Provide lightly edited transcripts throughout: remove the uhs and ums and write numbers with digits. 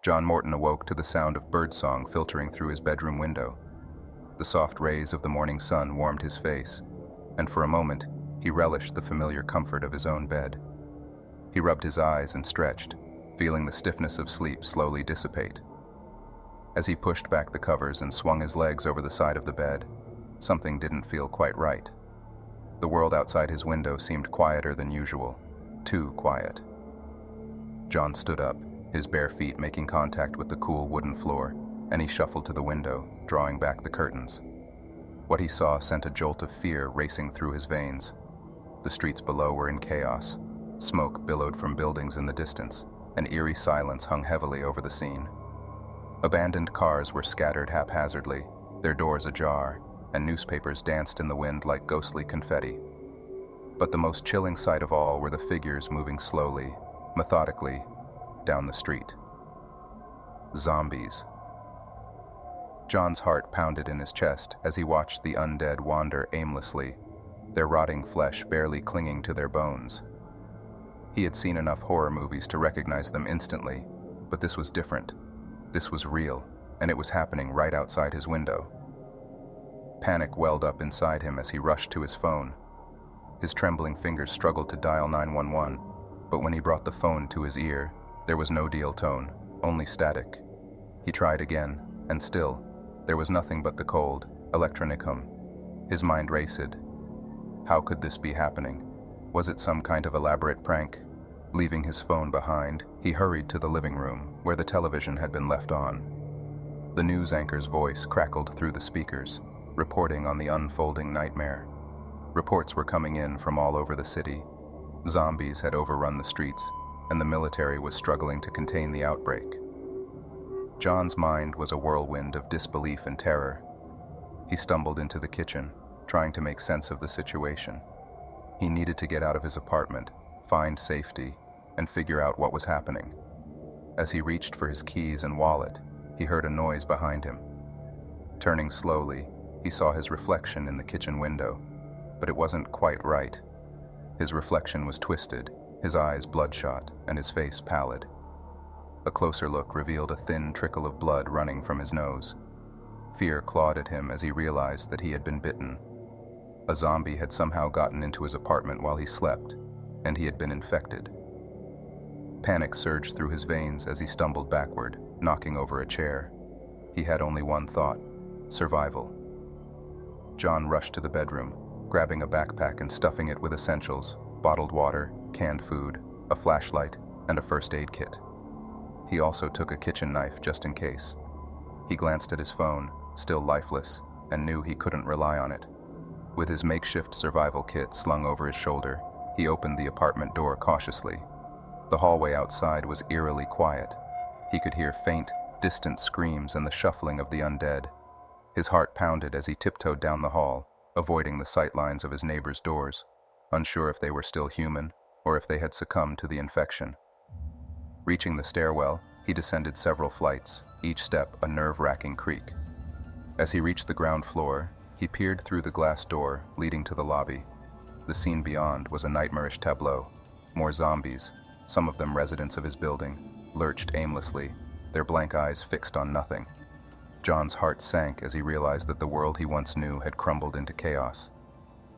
John Morton awoke to the sound of birdsong filtering through his bedroom window. The soft rays of the morning sun warmed his face, and for a moment, he relished the familiar comfort of his own bed. He rubbed his eyes and stretched, feeling the stiffness of sleep slowly dissipate. As he pushed back the covers and swung his legs over the side of the bed, something didn't feel quite right. The world outside his window seemed quieter than usual, too quiet. John stood up, his bare feet making contact with the cool wooden floor, and he shuffled to the window, drawing back the curtains. What he saw sent a jolt of fear racing through his veins. The streets below were in chaos. Smoke billowed from buildings in the distance. An eerie silence hung heavily over the scene. Abandoned cars were scattered haphazardly, their doors ajar, and newspapers danced in the wind like ghostly confetti. But the most chilling sight of all were the figures moving slowly, methodically, down the street. Zombies. John's heart pounded in his chest as he watched the undead wander aimlessly, their rotting flesh barely clinging to their bones. He had seen enough horror movies to recognize them instantly, but this was different. This was real, and it was happening right outside his window. Panic welled up inside him as he rushed to his phone. His trembling fingers struggled to dial 911, but when he brought the phone to his ear, there was no dial tone, only static. He tried again, and still, there was nothing but the cold, electronic hum. His mind raced. How could this be happening? Was it some kind of elaborate prank? Leaving his phone behind, he hurried to the living room, where the television had been left on. The news anchor's voice crackled through the speakers, reporting on the unfolding nightmare. Reports were coming in from all over the city. Zombies had overrun the streets, and the military was struggling to contain the outbreak. John's mind was a whirlwind of disbelief and terror. He stumbled into the kitchen, trying to make sense of the situation. He needed to get out of his apartment, find safety, and figure out what was happening. As he reached for his keys and wallet, he heard a noise behind him. Turning slowly, he saw his reflection in the kitchen window, but it wasn't quite right. His reflection was twisted, his eyes bloodshot, and his face pallid. A closer look revealed a thin trickle of blood running from his nose. Fear clawed at him as he realized that he had been bitten. A zombie had somehow gotten into his apartment while he slept, and he had been infected. Panic surged through his veins as he stumbled backward, knocking over a chair. He had only one thought: survival. John rushed to the bedroom, grabbing a backpack and stuffing it with essentials: bottled water, canned food, a flashlight, and a first aid kit. He also took a kitchen knife just in case. He glanced at his phone, still lifeless, and knew he couldn't rely on it. With his makeshift survival kit slung over his shoulder, he opened the apartment door cautiously. The hallway outside was eerily quiet. He could hear faint, distant screams and the shuffling of the undead. His heart pounded as he tiptoed down the hall, avoiding the sightlines of his neighbors' doors, unsure if they were still human or if they had succumbed to the infection. Reaching the stairwell, he descended several flights, each step a nerve-wracking creak. As he reached the ground floor, he peered through the glass door leading to the lobby. The scene beyond was a nightmarish tableau. More zombies, some of them residents of his building, lurched aimlessly, their blank eyes fixed on nothing. John's heart sank as he realized that the world he once knew had crumbled into chaos.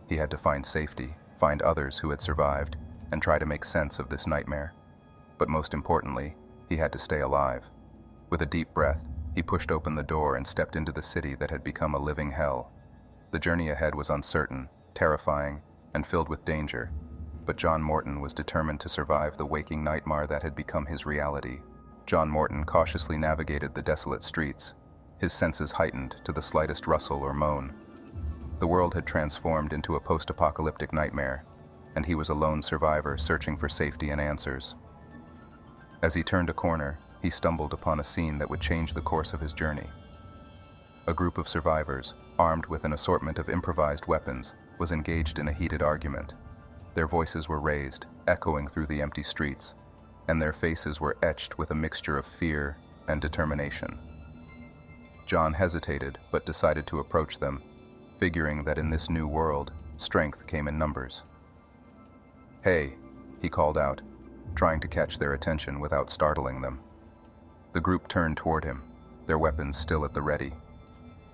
He had to find safety, find others who had survived, and try to make sense of this nightmare. But most importantly, he had to stay alive. With a deep breath, he pushed open the door and stepped into the city that had become a living hell. The journey ahead was uncertain, terrifying, and filled with danger, but John Morton was determined to survive the waking nightmare that had become his reality. John Morton cautiously navigated the desolate streets, his senses heightened to the slightest rustle or moan. The world had transformed into a post-apocalyptic nightmare, and he was a lone survivor searching for safety and answers. As he turned a corner, he stumbled upon a scene that would change the course of his journey. A group of survivors, armed with an assortment of improvised weapons, was engaged in a heated argument. Their voices were raised, echoing through the empty streets, and their faces were etched with a mixture of fear and determination. John hesitated but decided to approach them, figuring that in this new world, strength came in numbers. "Hey," he called out, trying to catch their attention without startling them. The group turned toward him, their weapons still at the ready.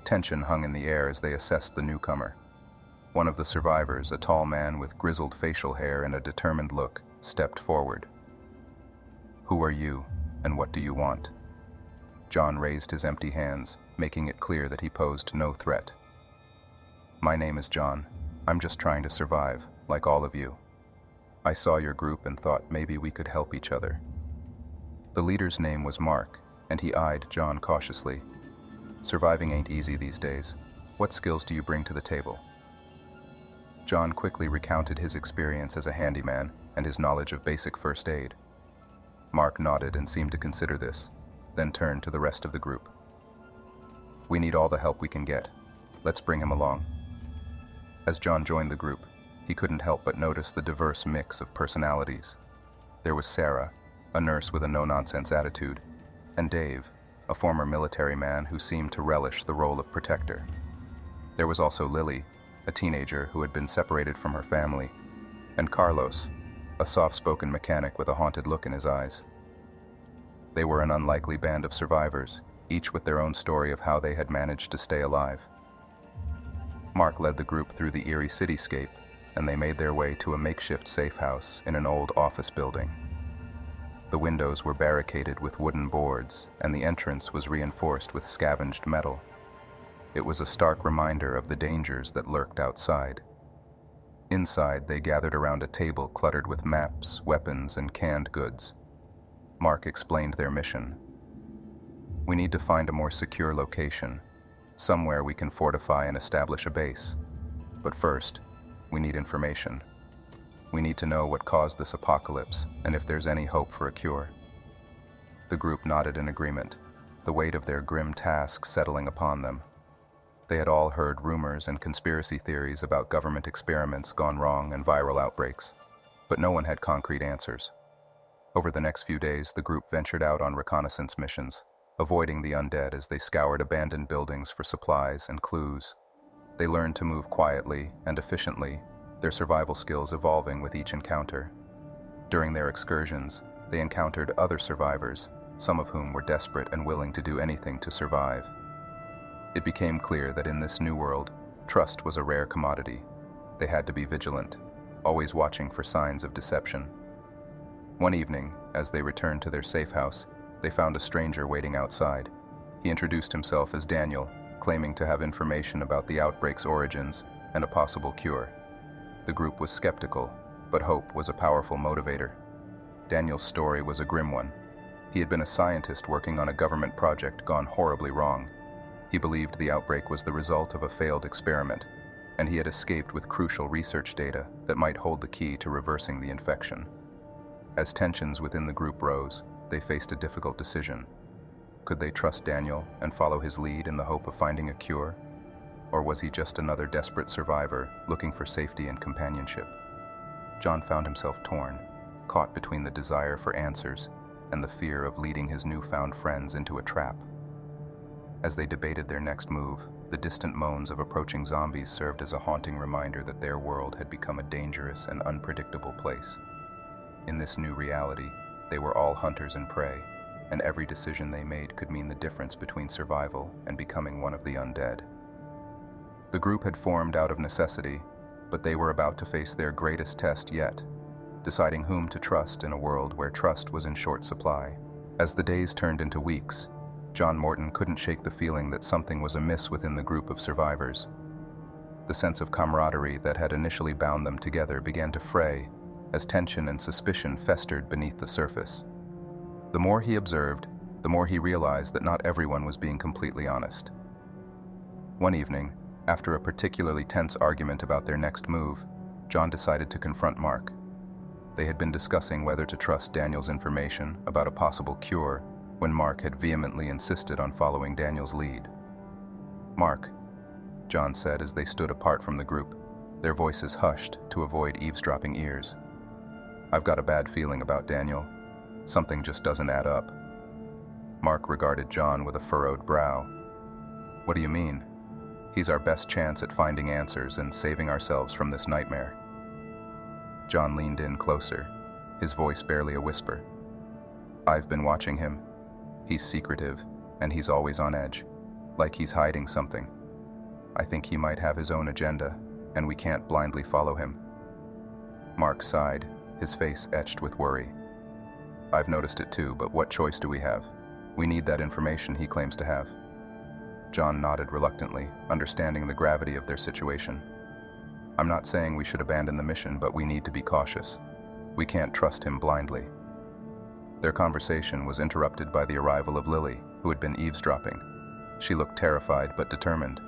Tension hung in the air as they assessed the newcomer. One of the survivors, a tall man with grizzled facial hair and a determined look, stepped forward. "Who are you, and what do you want?" John raised his empty hands, making it clear that he posed no threat. "My name is John. I'm just trying to survive, like all of you. I saw your group and thought maybe we could help each other." The leader's name was Mark, and he eyed John cautiously. "Surviving ain't easy these days. What skills do you bring to the table?" John quickly recounted his experience as a handyman and his knowledge of basic first aid. Mark nodded and seemed to consider this, then turned to the rest of the group. "We need all the help we can get. Let's bring him along." As John joined the group, he couldn't help but notice the diverse mix of personalities. There was Sarah, a nurse with a no-nonsense attitude, and Dave, a former military man who seemed to relish the role of protector. There was also Lily, a teenager who had been separated from her family, and Carlos, a soft-spoken mechanic with a haunted look in his eyes. They were an unlikely band of survivors, each with their own story of how they had managed to stay alive. Mark led the group through the eerie cityscape, and they made their way to a makeshift safe house in an old office building. The windows were barricaded with wooden boards, and the entrance was reinforced with scavenged metal. It was a stark reminder of the dangers that lurked outside. Inside, they gathered around a table cluttered with maps, weapons, and canned goods. Mark explained their mission. "We need to find a more secure location, somewhere we can fortify and establish a base. But first, we need information. We need to know what caused this apocalypse and if there's any hope for a cure." The group nodded in agreement, the weight of their grim task settling upon them. They had all heard rumors and conspiracy theories about government experiments gone wrong and viral outbreaks, but no one had concrete answers. Over the next few days, the group ventured out on reconnaissance missions, avoiding the undead as they scoured abandoned buildings for supplies and clues. They learned to move quietly and efficiently, their survival skills evolving with each encounter. During their excursions, they encountered other survivors, some of whom were desperate and willing to do anything to survive. It became clear that in this new world, trust was a rare commodity. They had to be vigilant, always watching for signs of deception. One evening, as they returned to their safe house, they found a stranger waiting outside. He introduced himself as Daniel, claiming to have information about the outbreak's origins and a possible cure. The group was skeptical, but hope was a powerful motivator. Daniel's story was a grim one. He had been a scientist working on a government project gone horribly wrong. He believed the outbreak was the result of a failed experiment, and he had escaped with crucial research data that might hold the key to reversing the infection. As tensions within the group rose, they faced a difficult decision. Could they trust Daniel and follow his lead in the hope of finding a cure? Or was he just another desperate survivor looking for safety and companionship? John found himself torn, caught between the desire for answers and the fear of leading his newfound friends into a trap. As they debated their next move, the distant moans of approaching zombies served as a haunting reminder that their world had become a dangerous and unpredictable place. In this new reality, they were all hunters and prey, and every decision they made could mean the difference between survival and becoming one of the undead. The group had formed out of necessity, but they were about to face their greatest test yet, deciding whom to trust in a world where trust was in short supply. As the days turned into weeks, John Morton couldn't shake the feeling that something was amiss within the group of survivors. The sense of camaraderie that had initially bound them together began to fray as tension and suspicion festered beneath the surface. The more he observed, the more he realized that not everyone was being completely honest. One evening, after a particularly tense argument about their next move, John decided to confront Mark. They had been discussing whether to trust Daniel's information about a possible cure when Mark had vehemently insisted on following Daniel's lead. "Mark," John said as they stood apart from the group, their voices hushed to avoid eavesdropping ears. "I've got a bad feeling about Daniel. Something just doesn't add up." Mark regarded John with a furrowed brow. "What do you mean?" "He's our best chance at finding answers and saving ourselves from this nightmare." John leaned in closer, his voice barely a whisper. "I've been watching him. He's secretive, and he's always on edge, like he's hiding something. I think he might have his own agenda, and we can't blindly follow him." Mark sighed, his face etched with worry. "I've noticed it too, but what choice do we have? We need that information he claims to have." John nodded reluctantly, understanding the gravity of their situation. "I'm not saying we should abandon the mission, but we need to be cautious. We can't trust him blindly." Their conversation was interrupted by the arrival of Lily, who had been eavesdropping. She looked terrified but determined.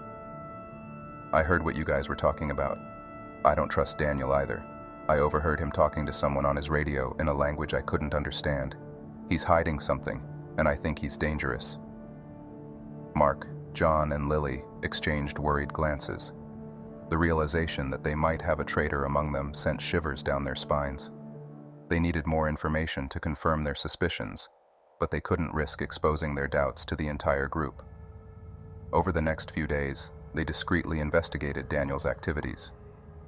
"I heard what you guys were talking about. I don't trust Daniel either. I overheard him talking to someone on his radio in a language I couldn't understand. He's hiding something, and I think he's dangerous." Mark, John, and Lily exchanged worried glances. The realization that they might have a traitor among them sent shivers down their spines. They needed more information to confirm their suspicions, but they couldn't risk exposing their doubts to the entire group. Over the next few days, they discreetly investigated Daniel's activities.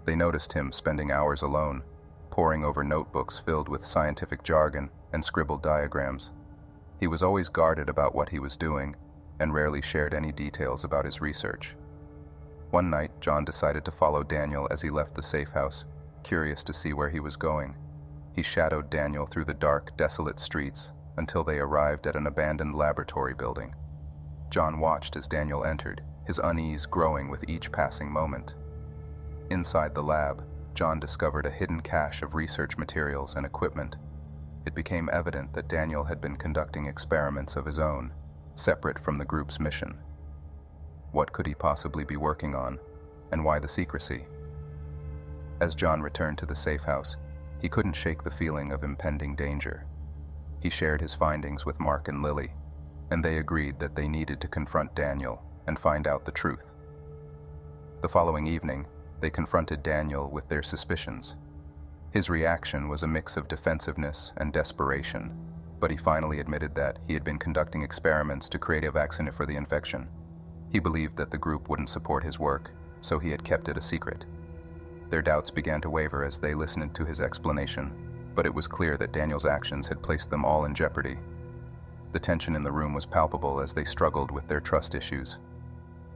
They noticed him spending hours alone, poring over notebooks filled with scientific jargon and scribbled diagrams. He was always guarded about what he was doing and rarely shared any details about his research. One night, John decided to follow Daniel as he left the safe house, curious to see where he was going. He shadowed Daniel through the dark, desolate streets until they arrived at an abandoned laboratory building. John watched as Daniel entered, his unease growing with each passing moment. Inside the lab, John discovered a hidden cache of research materials and equipment. It became evident that Daniel had been conducting experiments of his own, separate from the group's mission. What could he possibly be working on, and why the secrecy? As John returned to the safe house, he couldn't shake the feeling of impending danger. He shared his findings with Mark and Lily, and they agreed that they needed to confront Daniel and find out the truth. The following evening, they confronted Daniel with their suspicions. His reaction was a mix of defensiveness and desperation, but he finally admitted that he had been conducting experiments to create a vaccine for the infection. He believed that the group wouldn't support his work, so he had kept it a secret. Their doubts began to waver as they listened to his explanation, but it was clear that Daniel's actions had placed them all in jeopardy. The tension in the room was palpable as they struggled with their trust issues.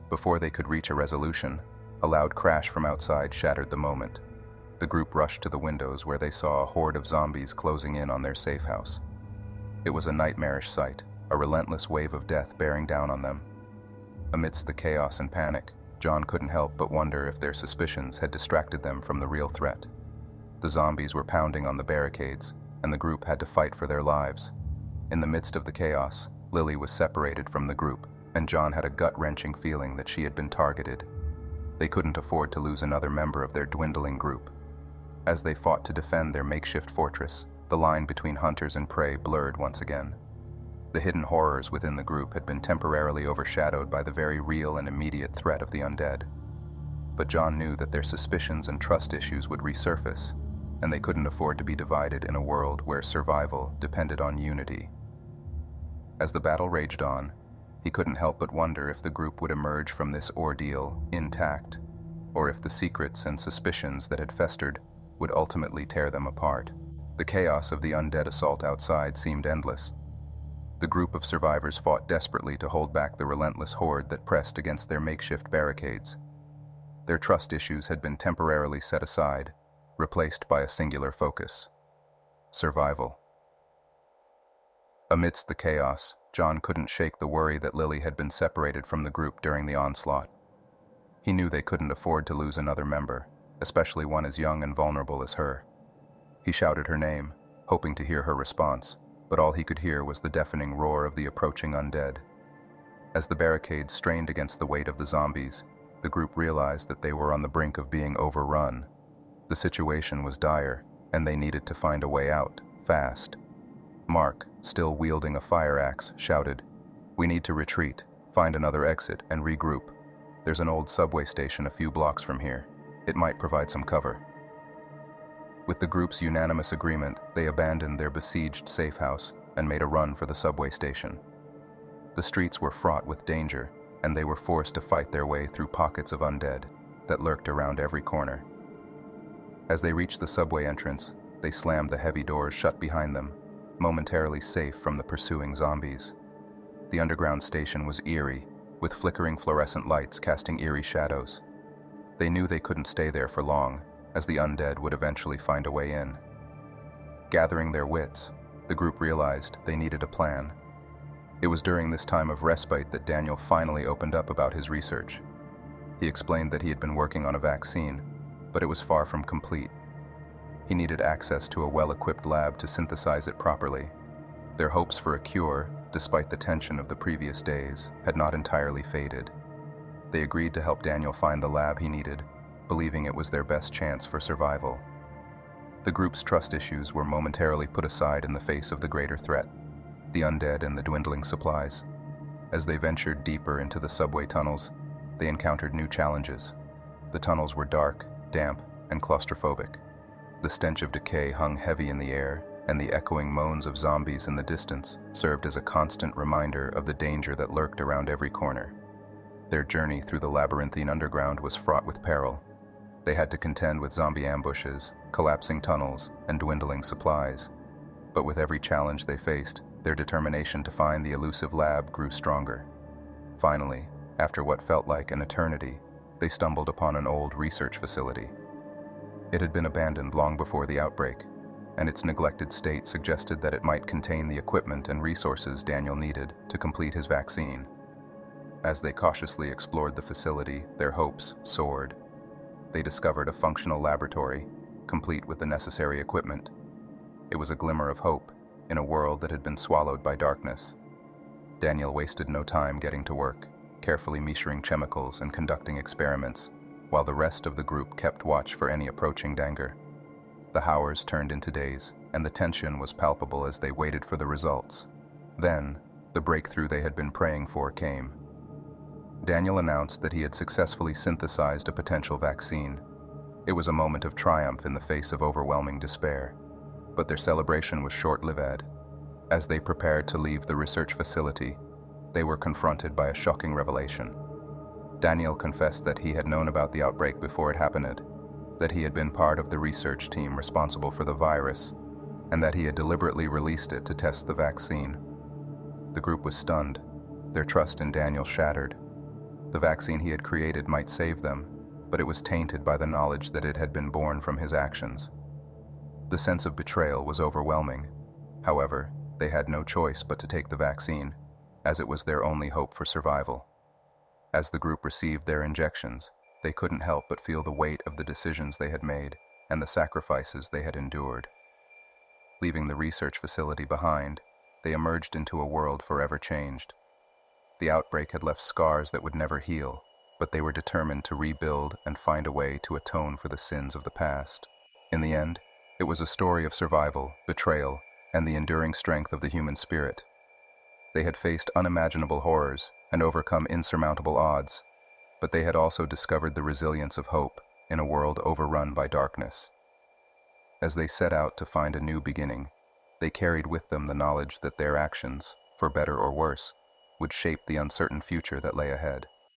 Before they could reach a resolution, a loud crash from outside shattered the moment. The group rushed to the windows where they saw a horde of zombies closing in on their safe house. It was a nightmarish sight, a relentless wave of death bearing down on them. Amidst the chaos and panic, John couldn't help but wonder if their suspicions had distracted them from the real threat. The zombies were pounding on the barricades, and the group had to fight for their lives. In the midst of the chaos, Lily was separated from the group, and John had a gut-wrenching feeling that she had been targeted. They couldn't afford to lose another member of their dwindling group. As they fought to defend their makeshift fortress, the line between hunters and prey blurred once again. The hidden horrors within the group had been temporarily overshadowed by the very real and immediate threat of the undead. But John knew that their suspicions and trust issues would resurface, and they couldn't afford to be divided in a world where survival depended on unity. As the battle raged on, he couldn't help but wonder if the group would emerge from this ordeal intact, or if the secrets and suspicions that had festered would ultimately tear them apart. The chaos of the undead assault outside seemed endless. The group of survivors fought desperately to hold back the relentless horde that pressed against their makeshift barricades. Their trust issues had been temporarily set aside, replaced by a singular focus: survival. Amidst the chaos, John couldn't shake the worry that Lily had been separated from the group during the onslaught. He knew they couldn't afford to lose another member, especially one as young and vulnerable as her. He shouted her name, hoping to hear her response, but all he could hear was the deafening roar of the approaching undead. As the barricades strained against the weight of the zombies, the group realized that they were on the brink of being overrun. The situation was dire, and they needed to find a way out, fast. Mark, still wielding a fire axe, shouted, "We need to retreat, find another exit, and regroup. There's an old subway station a few blocks from here. It might provide some cover." With the group's unanimous agreement, they abandoned their besieged safe house and made a run for the subway station. The streets were fraught with danger, and they were forced to fight their way through pockets of undead that lurked around every corner. As they reached the subway entrance, they slammed the heavy doors shut behind them, momentarily safe from the pursuing zombies. The underground station was eerie, with flickering fluorescent lights casting eerie shadows. They knew they couldn't stay there for long, as the undead would eventually find a way in. Gathering their wits, the group realized they needed a plan. It was during this time of respite that Daniel finally opened up about his research. He explained that he had been working on a vaccine, but it was far from complete. He needed access to a well-equipped lab to synthesize it properly. Their hopes for a cure, despite the tension of the previous days, had not entirely faded. They agreed to help Daniel find the lab he needed, believing it was their best chance for survival. The group's trust issues were momentarily put aside in the face of the greater threat, the undead and the dwindling supplies. As they ventured deeper into the subway tunnels, they encountered new challenges. The tunnels were dark, damp, and claustrophobic. The stench of decay hung heavy in the air, and the echoing moans of zombies in the distance served as a constant reminder of the danger that lurked around every corner. Their journey through the labyrinthine underground was fraught with peril. They had to contend with zombie ambushes, collapsing tunnels, and dwindling supplies. But with every challenge they faced, their determination to find the elusive lab grew stronger. Finally, after what felt like an eternity, they stumbled upon an old research facility. It had been abandoned long before the outbreak, and its neglected state suggested that it might contain the equipment and resources Daniel needed to complete his vaccine. As they cautiously explored the facility, their hopes soared. They discovered a functional laboratory, complete with the necessary equipment. It was a glimmer of hope in a world that had been swallowed by darkness. Daniel wasted no time getting to work, carefully measuring chemicals and conducting experiments, while the rest of the group kept watch for any approaching danger. The hours turned into days, and the tension was palpable as they waited for the results. Then, the breakthrough they had been praying for came. Daniel announced that he had successfully synthesized a potential vaccine. It was a moment of triumph in the face of overwhelming despair, but their celebration was short-lived. As they prepared to leave the research facility, they were confronted by a shocking revelation. Daniel confessed that he had known about the outbreak before it happened, that he had been part of the research team responsible for the virus, and that he had deliberately released it to test the vaccine. The group was stunned, their trust in Daniel shattered. The vaccine he had created might save them, but it was tainted by the knowledge that it had been born from his actions. The sense of betrayal was overwhelming. However, they had no choice but to take the vaccine, as it was their only hope for survival. As the group received their injections, they couldn't help but feel the weight of the decisions they had made and the sacrifices they had endured. Leaving the research facility behind, they emerged into a world forever changed. The outbreak had left scars that would never heal, but they were determined to rebuild and find a way to atone for the sins of the past. In the end, it was a story of survival, betrayal, and the enduring strength of the human spirit. They had faced unimaginable horrors and overcome insurmountable odds, but they had also discovered the resilience of hope in a world overrun by darkness. As they set out to find a new beginning, they carried with them the knowledge that their actions, for better or worse, would shape the uncertain future that lay ahead.